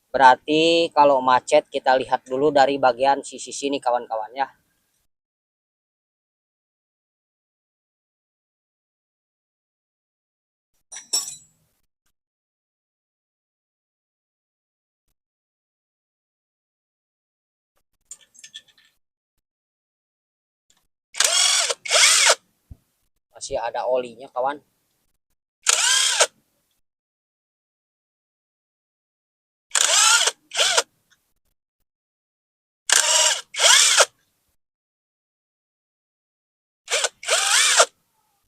Berarti kalau macet kita lihat dulu dari bagian sisi sini kawan-kawan ya. Masih ada olinya kawan.